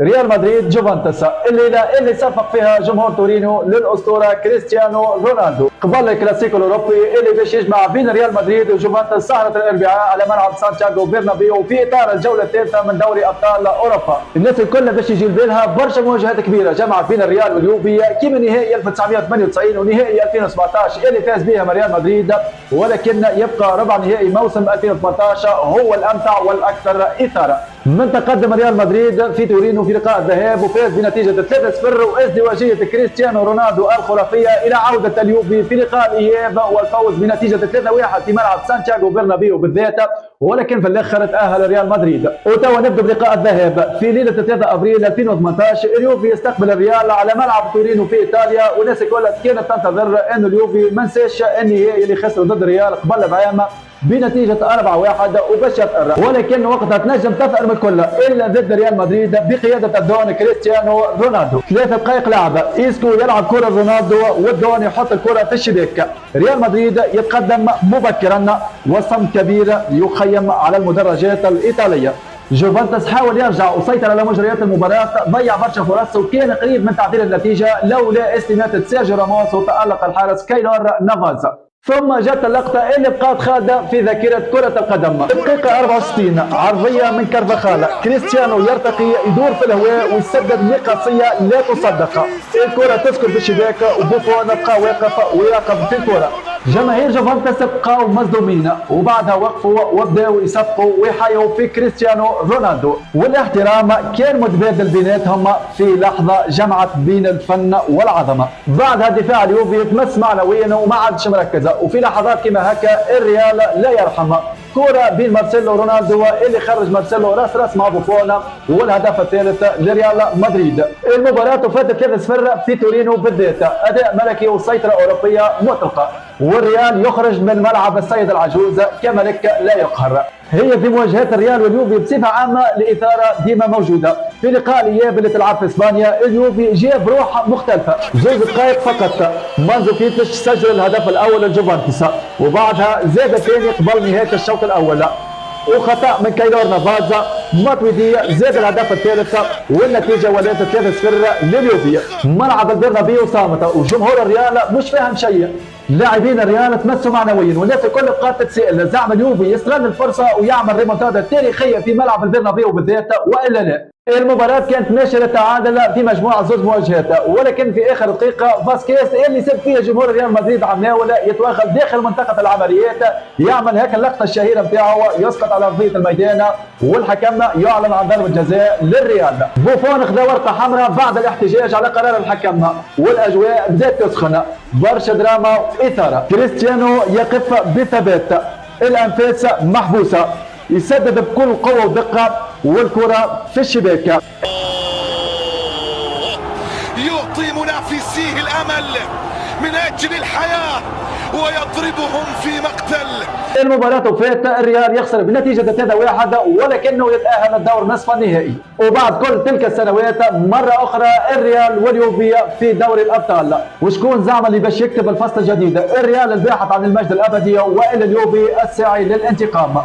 ريال مدريد جوفنتوس الليله اللي صفق فيها جمهور تورينو للاسطوره كريستيانو رونالدو قبل الكلاسيكو الاوروبي اللي باش يجمع بين ريال مدريد وجوفنتوس سهره الاربعاء على ملعب سانتياغو برنابيو في اطار الجوله الثالثه من دوري ابطال اوروبا. الناس الكل باش يجي لبالها برشا مواجهات كبيره جمعت بين الريال واليوفي كيما نهائي 1998 ونهائي 2017 اللي فاز بها ريال مدريد، ولكن يبقى ربع نهائي موسم 2018 هو الامتع والاكثر اثاره. من تقدم ريال مدريد في تورينو في لقاء الذهاب وفاز بنتيجه 3-0 وازدواجيه كريستيانو رونالدو الخرافيه الى عوده اليوفي في لقاء الاياب والفوز بنتيجه 3-1 في ملعب سانتياغو برنابيو بالذات، ولكن في الاخر تاهل ريال مدريد. وتوا نبدا بلقاء الذهاب في ليله 3 ابريل 2018. اليوفي يستقبل الريال على ملعب تورينو في ايطاليا، والناس الكل كانت تنتظر ان اليوفي ما نساش النهائي اللي خسر ضد الريال قبل بعام بنتيجه 4-1 وباش يتأرق، ولكن وقتها تنجم تثأر من الكل الا ضد ريال مدريد بقياده الدون كريستيانو رونالدو. 3 دقائق لعبه اسكو يلعب كره رونالدو والدون يحط الكره في الشباك. ريال مدريد يتقدم مبكرا وصم كبير يخيم على المدرجات الايطاليه. جوفنتوس حاول يرجع وسيطر على مجريات المباراة، ضيع برشا فرص وكان قريب من تعديل النتيجة لولا استماتة سيرجيو راموس وتألق الحارس كايلور نافاز. ثم جت اللقطة اللي بقات خالدة في ذاكرة كرة القدم. دقيقة 64 عرضية من كارفاخال، كريستيانو يرتقي يدور في الهواء ويسدد نقاصية لا تصدق، الكرة تسكن في الشباك وبوفون بقى واقف ويراقب في الكرة. جماهير جوفنتوس بقاو مصدومين وبعدها وقفوا وبداوا يصفقوا ويحيوا في كريستيانو رونالدو، والاحترام كان متبادل بيناتهم في لحظة جمعت بين الفن والعظمة. بعدها دفاع اليوفي تمس معنويا وما عادش مركزة، وفي لحظات كما هكا الريال لا يرحم. كرة بين مارسيلو رونالدو اللي خرج مارسيلو راس مع بوفون والهدف الثالث لريال مدريد. المباراة فاتت 3-0 في تورينو بالذات، أداء ملكي وسيطرة أوروبية مطلقة، والريال يخرج من ملعب السيد العجوز كملك لا يقهر. هي في مواجهات الريال واليوفي بصفة عامة الإثارة ديما موجودة. في لقاء الإياب اللي تلعب في إسبانيا اليوفي جاء بروح مختلفة، 2 دقائق فقط مانزوكيتش سجل الهدف الأول لجوفنتوس، وبعدها زاد ثاني قبل نهاية الشوط الأول، وخطأ من كايلور نافاز ماتويدي زاد الهدف الثالث، والنتيجة ولات 3-0 لليوفي. ملعب البرنابيو صامتة وجمهور الريال مش فاهم شيء. لاعبين الريال تمسوا معنويا والناس الكل بقات تتساءل زعما اليوفي يستغل الفرصة ويعمل ريمونتادا تاريخية في ملعب البرنابيو بالذات والا لا. المباراة كانت ماشية للتعادل في مجموعة 2 مواجهات، ولكن في آخر دقيقة فاسكيز اللي سب فيها جمهور ريال مدريد عماول يتوغل داخل منطقة العمليات، يعمل هيك اللقطة الشهيرة نتاعو يسقط على أرضية الميدان والحكم يعلن عن ضربة جزاء للريال. بوفون خذا ورقة حمراء بعد الاحتجاج على قرار الحكم، والأجواء بدات تسخن، برشا دراما وإثارة. كريستيانو يقف بثبات، الأنفاس محبوسة، يسدد بكل قوة ودقة والكرة في الشباك. يعطي منافسيه الأمل من أجل الحياة ويضربهم في مقتل. المباراة فات الريال يخسر بنتيجة 3-1 ولكنه يتأهل الدور نصف النهائي. وبعد كل تلك السنوات مرة أخرى الريال واليوفي في دوري الأبطال. وشكون زعم اللي باش يكتب الفصل الجديد؟ الريال الباحث عن المجد الأبدي وإلا اليوفي الساعي للانتقام.